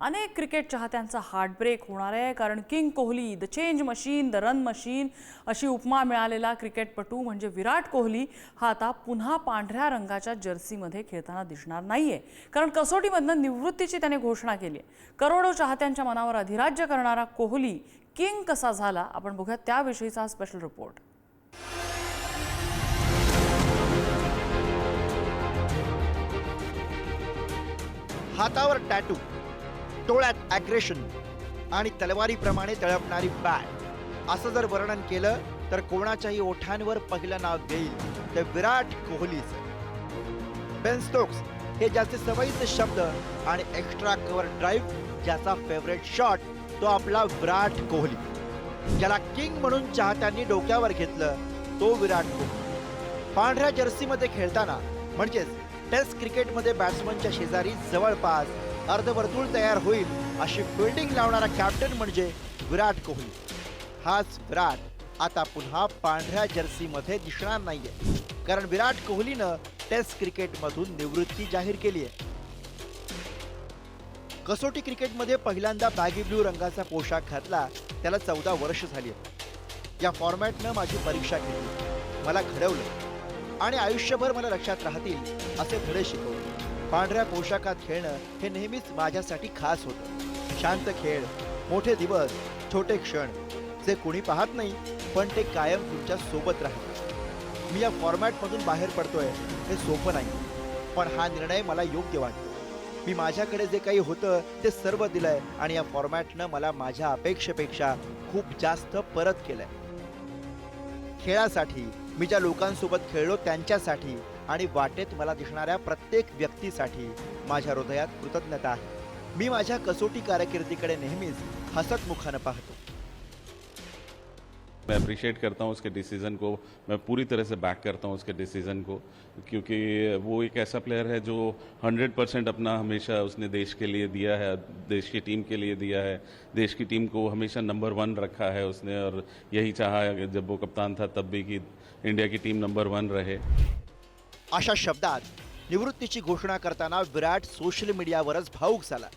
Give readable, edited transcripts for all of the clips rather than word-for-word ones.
अनेक cricket चाहत्यांचा heart break होणार आहे, कारण king Kohli the change machine, the run machine अशी उपमा मिळालेला क्रिकेटपटू म्हणजे विराट कोहली हा आता पुन्हा पांढऱ्या रंगाच्या जर्सीमध्ये खेळताना दिसणार नाहीये, कारण कसोटीमधनं निवृत्तीची त्याने घोषणा केली आहे। करोडो चाहत्यांच्या मनावर अधिराज्य करणारा कोहली किंग कसा झाला, आपण बघूया त्याविषयीचा स्पेशल रिपोर्ट। हातावर टॅटू, डोळ्यात ॲग्रेशन आणि तलवारीप्रमाणे तळपणारी बॅट असं जर वर्णन केलं तर कोणाच्याही ओठांवर पहिलं नाव देईल ते विराट कोहलीचं। बेन स्टोक्स हे ज्याचे सवयीचे शब्द आणि एक्स्ट्रा कव्हर ड्राईव्ह ज्याचा फेवरेट शॉट तो आपला विराट कोहली, ज्याला किंग म्हणून चाहत्यांनी डोक्यावर घेतलं तो विराट कोहली। पांढऱ्या जर्सीमध्ये खेळताना म्हणजेच टेस्ट क्रिकेटमध्ये बॅट्समनच्या शेजारी जवळपास अर्धवर्तुळ तयार होईल अशी फिल्डिंग लावणारा कॅप्टन म्हणजे विराट कोहली। हाच विराट आता पुन्हा पांढऱ्या जर्सीमध्ये दिसणार नाहीये, कारण विराट कोहलीनं टेस्ट क्रिकेटमधून निवृत्ती जाहीर केली आहे। कसोटी क्रिकेटमध्ये पहिल्यांदा बॅगी ब्लू रंगाचा पोशाख घातला त्याला 14 वर्ष झाली आहेत। या फॉर्मॅटनं माझी परीक्षा घेतली, मला घडवलं आणि आयुष्यभर मला लक्षात राहतील असे धडे शिकवले। पांढऱ्या पोशाखात खेळणं हे नेहमीच माझ्यासाठी खास होतं। शांत खेळ, मोठे दिवस, छोटे क्षण जे कोणी पाहत नाही पण ते कायम तुमच्या सोबत राहतात। मी या फॉर्मॅटमधून बाहेर पडतोय हे सोपं नाही, पण हा निर्णय मला योग्य वाटतो। मी माझ्याकडे जे काही होतं ते सर्व दिलंय आणि या फॉर्मॅटनं मला माझ्या अपेक्षेपेक्षा खूप जास्त परत केलंय। खेळासाठी मी ज्या लोकांसोबत खेळलो त्यांच्यासाठी आणि वाटेत मला दिसणाऱ्या प्रत्येक व्यक्तीसाठी माझ्या हृदयात कृतज्ञता आहे। मी माझ्या कसोटी कारकिर्दीकडे नेहमीच हसतमुखानं पाहतो। मैं अप्रिशिएट करता हूँ उसके डिसीज़न को, मैं पूरी तरह से बैक करता हूँ उसके डिसीज़न को, क्योंकि वो एक ऐसा प्लेयर है जो 100% अपना हमेशा उसने देश के लिए दिया है, देश की टीम के लिए दिया है। देश की टीम को हमेशा नंबर 1 रखा है उसने, और यही चाहा जब वो कप्तान था तब भी कि इंडिया की टीम नंबर 1 रहे। अशा शब्दात निवृत्तीची घोषणा करताना विराट सोशल मीडियावरच भावूक झाला।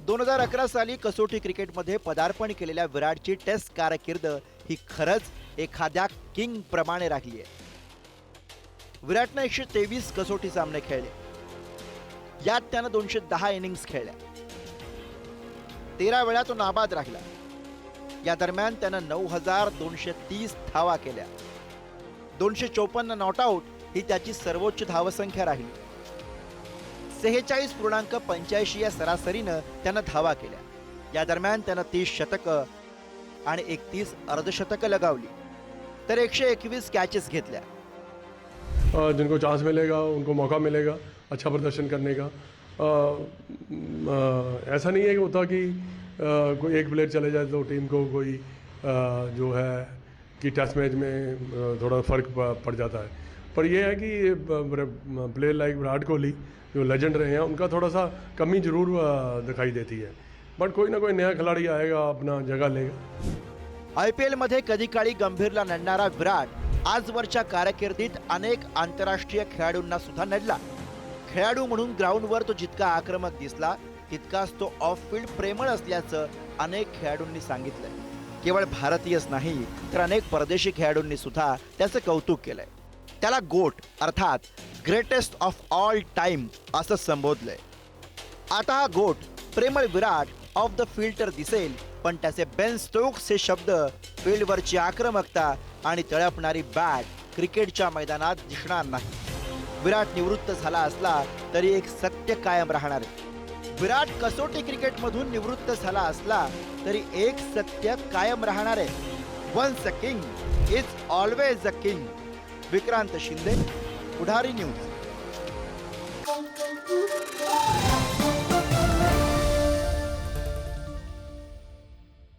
2011 साली कसोटी क्रिकेटमध्ये पदार्पण केलेल्या विराटची टेस्ट कारकीर्द ही खरंच एखाद्या किंग प्रमाणे राहिली आहे। विराटनं 123 कसोटी सामने खेळले, यात त्यानं 210 इनिंग्स खेळल्या, 13 वेळा तो नाबाद राहिला। या दरम्यान त्यानं 9230 धावा केल्या, 254 नॉट आउट ही त्याची सर्वोच्च धावसंख्या राहिली। 46.85 या सरासरीनं त्यानं धावा केल्या। या दरम्यान त्यानं 30 शतकं आणि 31 अर्धशतकं लगावली, तर 121 कॅचेस घेतल्या। जिनको चांस मिलेगा उनको मौका मिलेगा अच्छा प्रदर्शन करने का। ऐसा नहीं है कि होता कि कोई एक प्लेयर चले जाए तो टीम को कोई जो है कि टेस्ट मैच में थोड़ा फ़र्क पड़ जाता है, पर यह है कि प्लेयर लाइक विराट कोहली जो लेजेंड रहे हैं उनका थोड़ा सा कमी जरूर दिखाई देती है, बट कोई ना कोई नया खिलाड़ी आएगा अपना जगह लेगा। IPL मध्ये कधी काळी गंभीरला नडणारा विराट आजवरच्या कारकिर्दीत अनेक आंतरराष्ट्रीय खेळाडूंना सुद्धा नडला। खेळाडू म्हणून ग्राउंडवर तो जितका आक्रमक दिसला तितकाच तो ऑफ फील्ड प्रेमळ असल्याचं अनेक खेळाडूंनी सांगितलंय। केवळ भारतीयच नाही तर अनेक परदेशी खेळाडूंनी सुद्धा त्याचं कौतुक केलंय। त्याला गोट अर्थात ग्रेटेस्ट ऑफ ऑल टाइम असं संबोधलंय। आता हा गोट प्रेमळ विराट ऑफ द फील्ड तर दिसेल, पण त्याचे बेन स्टोक्स हे शब्द, फील्डवरची आक्रमकता आणि तळपणारी बॅट क्रिकेटच्या मैदानात दिसणार नाही। विराट निवृत्त झाला असला तरी एक सत्य कायम राहणार आहे। विराट कसोटी क्रिकेटमधून निवृत्त झाला असला तरी एक सत्य कायम राहणार आहे। Once a king is always a king. Vikrant Shinde, Pudhari news.